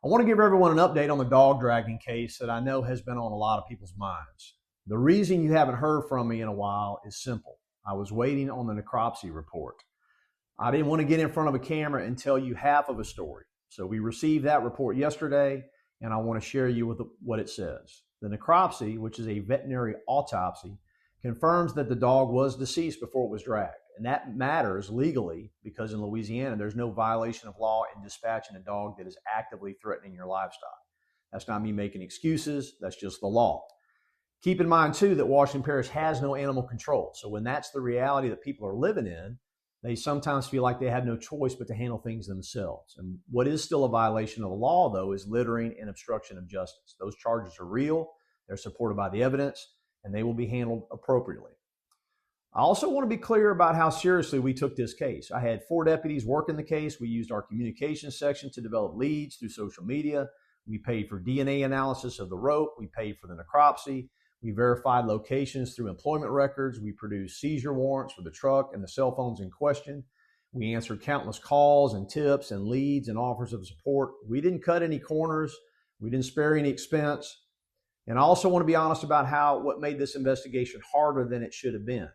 I want to give everyone an update on the dog dragging case that I know has been on a lot of people's minds. The reason you haven't heard from me in a while is simple. I was waiting on the necropsy report. I didn't want to get in front of a camera and tell you half of a story. So we received that report yesterday, and I want to share you with what it says. The necropsy, which is a veterinary autopsy, confirms that the dog was deceased before it was dragged. And that matters legally because in Louisiana, there's no violation of law in dispatching a dog that is actively threatening your livestock. That's not me making excuses. That's just the law. Keep in mind, too, that Washington Parish has no animal control. So when that's the reality that people are living in, they sometimes feel like they have no choice but to handle things themselves. And what is still a violation of the law, though, is littering and obstruction of justice. Those charges are real. They're supported by the evidence, and they will be handled appropriately. I also want to be clear about how seriously we took this case. I had 4 deputies working the case. We used our communications section to develop leads through social media. We paid for DNA analysis of the rope. We paid for the necropsy. We verified locations through employment records. We produced seizure warrants for the truck and the cell phones in question. We answered countless calls and tips and leads and offers of support. We didn't cut any corners. We didn't spare any expense. And I also want to be honest about what made this investigation harder than it should have been.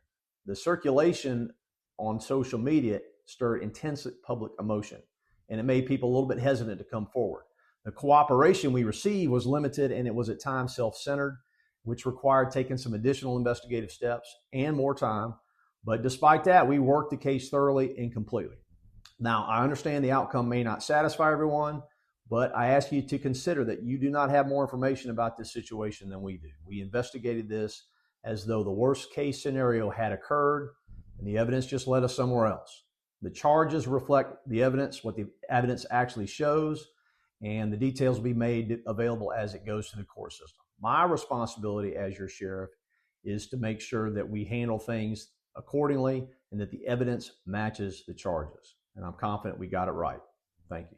The circulation on social media stirred intense public emotion, and it made people a little bit hesitant to come forward. The cooperation we received was limited, and it was at times self-centered, which required taking some additional investigative steps and more time. But despite that, we worked the case thoroughly and completely. Now, I understand the outcome may not satisfy everyone, but I ask you to consider that you do not have more information about this situation than we do. We investigated this as though the worst case scenario had occurred, and the evidence just led us somewhere else. The charges reflect the evidence, what the evidence actually shows, and the details will be made available as it goes through the court system. My responsibility as your sheriff is to make sure that we handle things accordingly and that the evidence matches the charges. And I'm confident we got it right. Thank you.